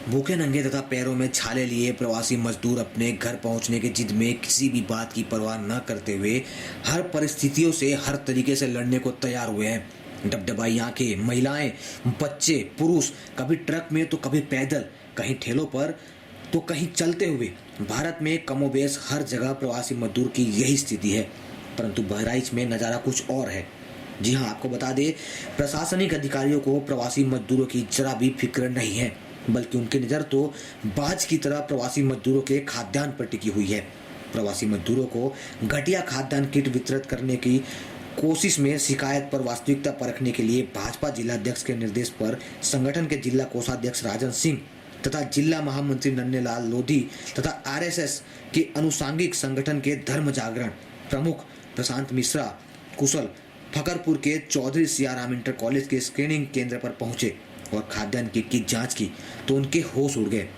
भूखे नंगे तथा पैरों में छाले लिए प्रवासी मजदूर अपने घर पहुंचने की जिद में किसी भी बात की परवाह न करते हुए हर परिस्थितियों से हर तरीके से लड़ने को तैयार हुए हैं। डबडबाई आंखें, महिलाएं, बच्चे, पुरुष, कभी ट्रक में तो कभी पैदल, कहीं ठेलों पर तो कहीं चलते हुए। भारत में कमोबेश हर जगह प्रवासी मजदूर की यही स्थिति है, परंतु बहराइच में नज़ारा कुछ और है। जी हाँ, आपको बता दें, प्रशासनिक अधिकारियों को प्रवासी मजदूरों की जरा भी फिक्र नहीं है, बल्कि उनकी नज़र तो बाज की तरह प्रवासी मजदूरों के खाद्यान्न पर टिकी हुई है। प्रवासी मजदूरों को घटिया खाद्यान्न किट वितरित करने की कोशिश में शिकायत पर वास्तविकता परखने के लिए भाजपा जिलाध्यक्ष के निर्देश पर संगठन के जिला कोषाध्यक्ष राजन सिंह तथा जिला महामंत्री नन्हेलाल लोधी तथा आरएसएस के अनुसांगिक संगठन के धर्म जागरण प्रमुख प्रशांत मिश्रा कुशल फकरपुर के चौधरी सियाराम इंटर कॉलेज के स्क्रीनिंग केंद्र पर पहुंचे और खाद्यान्न किट की जांच की तो उनके होश उड़ गए।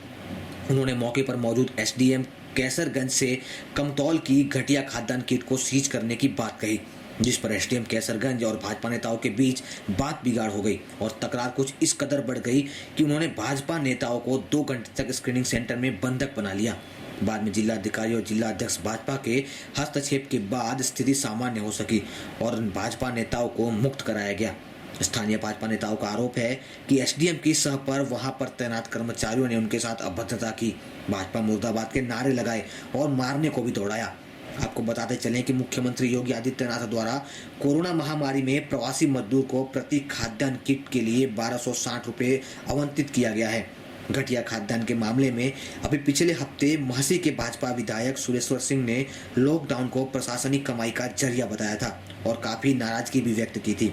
उन्होंने मौके पर मौजूद एसडीएम कैसरगंज से कमतौल की घटिया खाद्यान्न किट को सीज करने की बात कही, जिस पर एसडीएम कैसरगंज और भाजपा नेताओं के बीच बात बिगाड़ हो गई और तकरार कुछ इस कदर बढ़ गई कि उन्होंने भाजपा नेताओं को 2 घंटे तक स्क्रीनिंग सेंटर में बंधक बना लिया। बाद में जिलाधिकारी और जिला अध्यक्ष भाजपा के हस्तक्षेप के बाद स्थिति सामान्य हो सकी और भाजपा नेताओं को मुक्त कराया गया। स्थानीय भाजपा नेताओं का आरोप है कि एसडीएम की सह पर वहां पर तैनात कर्मचारियों ने उनके साथ अभद्रता की, भाजपा मुर्दाबाद के नारे लगाए और मारने को भी दौड़ाया। आपको बताते चलें कि मुख्यमंत्री योगी आदित्यनाथ द्वारा कोरोना महामारी में प्रवासी मजदूर को प्रति खाद्यान्न किट के लिए 1260 रुपये आवंटित किया गया है। घटिया खाद्यान्न के मामले में अभी पिछले हफ्ते महसी के भाजपा विधायक सुरेश्वर सिंह ने लॉकडाउन को प्रशासनिक कमाई का जरिया बताया था और काफी नाराजगी भी व्यक्त की थी।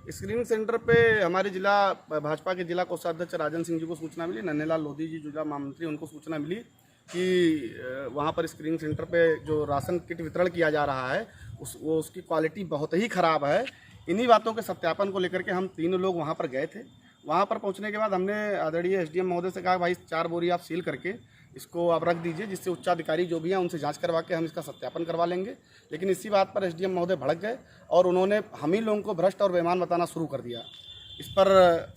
स्क्रीनिंग सेंटर पे हमारे जिला भाजपा के जिला कोषाध्यक्ष राजन सिंह जी को सूचना मिली, नन्हेलाल लोधी जी जिला महामंत्री, उनको सूचना मिली कि वहाँ पर स्क्रीनिंग सेंटर पे जो राशन किट वितरण किया जा रहा है उसकी क्वालिटी बहुत ही ख़राब है। इन्हीं बातों के सत्यापन को लेकर के हम तीनों लोग वहाँ पर गए थे। वहाँ पर पहुँचने के बाद हमने आदरणीय एसडीएम महोदय से कहा, भाई 4 बोरी आप सील करके इसको आप रख दीजिए, जिससे उच्चाधिकारी जो भी हैं उनसे जांच करवा के हम इसका सत्यापन करवा लेंगे। लेकिन इसी बात पर एसडीएम महोदय भड़क गए और उन्होंने हम ही लोगों को भ्रष्ट और बेईमान बताना शुरू कर दिया। इस पर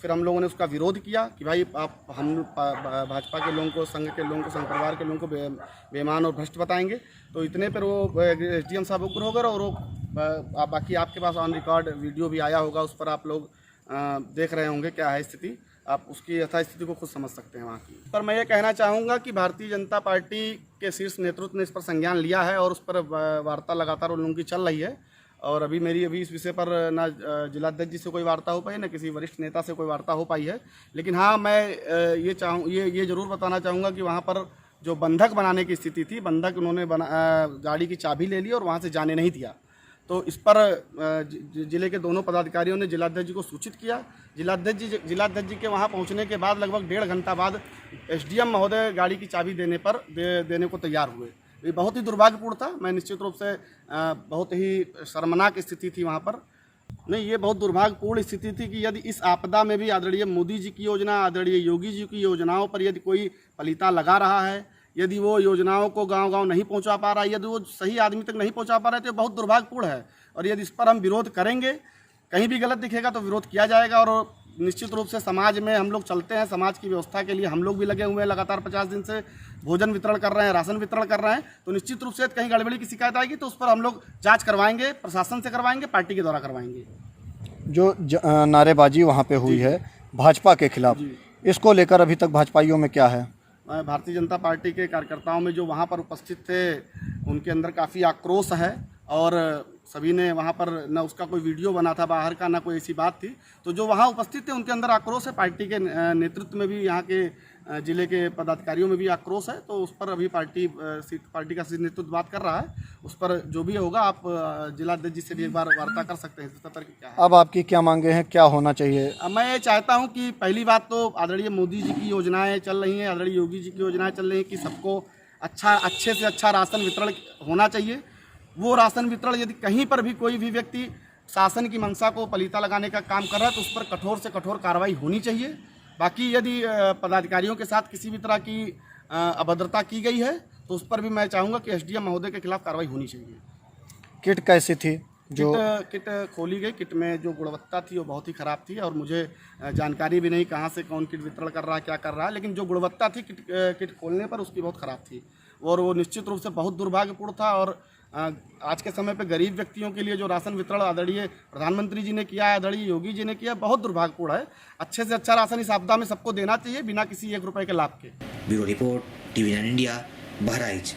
फिर हम लोगों ने उसका विरोध किया कि भाई आप हम भाजपा के लोगों को, संघ के लोगों को, संघ परिवार के लोगों को बेईमान और भ्रष्ट बताएंगे। तो इतने पर वो एसडीएम साहब उग्र हो गए और वो बाकी आपके पास ऑन रिकॉर्ड वीडियो भी आया होगा, उस पर आप लोग देख रहे होंगे क्या है स्थिति, आप उसकी यथास्थिति को खुद समझ सकते हैं वहाँ की। पर मैं ये कहना चाहूँगा कि भारतीय जनता पार्टी के शीर्ष नेतृत्व ने इस पर संज्ञान लिया है और उस पर वार्ता लगातार उन लोगों की चल रही है। और अभी इस विषय पर ना जिलाध्यक्ष जी से कोई वार्ता हो पाई, ना किसी वरिष्ठ नेता से कोई वार्ता हो पाई है। लेकिन हाँ, मैं ये जरूर बताना चाहूँगा कि वहाँ पर जो बंधक बनाने की स्थिति थी, बंधक उन्होंने गाड़ी की चाबी ले ली और वहाँ से जाने नहीं दिया। तो इस पर जिले के दोनों पदाधिकारियों ने जिलाध्यक्ष जी को सूचित किया। जिलाध्यक्ष जी के वहाँ पहुँचने के बाद लगभग 1.5 घंटा बाद एसडीएम महोदय गाड़ी की चाबी देने को तैयार हुए। ये बहुत ही दुर्भाग्यपूर्ण था। मैं निश्चित रूप से बहुत ही शर्मनाक स्थिति थी वहाँ पर। नहीं, ये बहुत दुर्भाग्यपूर्ण स्थिति थी कि यदि इस आपदा में भी आदरणीय मोदी जी की योजना, आदरणीय योगी जी की योजनाओं पर यदि कोई पलीता लगा रहा है, यदि वो योजनाओं को गांव-गांव नहीं पहुंचा पा रहा है, यदि वो सही आदमी तक नहीं पहुंचा पा रहे, तो बहुत दुर्भाग्यपूर्ण है। और यदि इस पर हम विरोध करेंगे, कहीं भी गलत दिखेगा तो विरोध किया जाएगा। और निश्चित रूप से समाज में हम लोग चलते हैं, समाज की व्यवस्था के लिए हम लोग भी लगे हुए हैं। लगातार 50 दिन से भोजन वितरण कर रहे हैं, राशन वितरण कर रहे हैं। तो निश्चित रूप से कहीं गड़बड़ी की शिकायत आएगी तो उस पर हम लोग जाँच करवाएंगे, प्रशासन से करवाएंगे, पार्टी के द्वारा करवाएंगे। जो नारेबाजी वहाँ पे हुई है भाजपा के खिलाफ, इसको लेकर अभी तक भाजपाइयों में क्या है? भारतीय जनता पार्टी के कार्यकर्ताओं में जो वहाँ पर उपस्थित थे, उनके अंदर काफ़ी आक्रोश है और सभी ने वहाँ पर न उसका कोई वीडियो बना था बाहर का, ना कोई ऐसी बात थी। तो जो वहाँ उपस्थित थे उनके अंदर आक्रोश है, पार्टी के नेतृत्व में भी, यहाँ के जिले के पदाधिकारियों में भी आक्रोश है। तो उस पर अभी पार्टी का नेतृत्व बात कर रहा है। उस पर जो भी होगा आप जिलाध्यक्ष जी से भी एक बार वार्ता कर सकते हैं। स्तर क्या है, अब आपकी क्या मांगे हैं, क्या होना चाहिए? मैं ये चाहता हूँ कि पहली बात तो आदरणीय मोदी जी की योजनाएं चल रही हैं, आदरणीय योगी जी की योजनाएं चल रही हैं कि सबको अच्छे से अच्छा राशन वितरण होना चाहिए। वो राशन वितरण यदि कहीं पर भी कोई भी व्यक्ति शासन की मंशा को पलीता लगाने का काम कर रहा है तो उस पर कठोर से कठोर कार्रवाई होनी चाहिए। बाकी यदि पदाधिकारियों के साथ किसी भी तरह की अभद्रता की गई है तो उस पर भी मैं चाहूँगा कि एसडीएम महोदय के खिलाफ कार्रवाई होनी चाहिए। किट कैसी थी? जो किट खोली गई। किट में जो गुणवत्ता थी वो बहुत ही ख़राब थी और मुझे जानकारी भी नहीं कहाँ से कौन किट वितरण कर रहा है, क्या कर रहा है, लेकिन जो गुणवत्ता थी किट खोलने पर उसकी बहुत ख़राब थी और वो निश्चित रूप से बहुत दुर्भाग्यपूर्ण था। और आज के समय पे गरीब व्यक्तियों के लिए जो राशन वितरण आदरणीय प्रधानमंत्री जी ने किया है, आदरणीय योगी जी ने किया, बहुत दुर्भाग्यपूर्ण है। अच्छे से अच्छा राशन इस आपदा में सबको देना चाहिए बिना किसी 1 रुपए के लाभ के। Bureau report, TV9 India, Bahraich.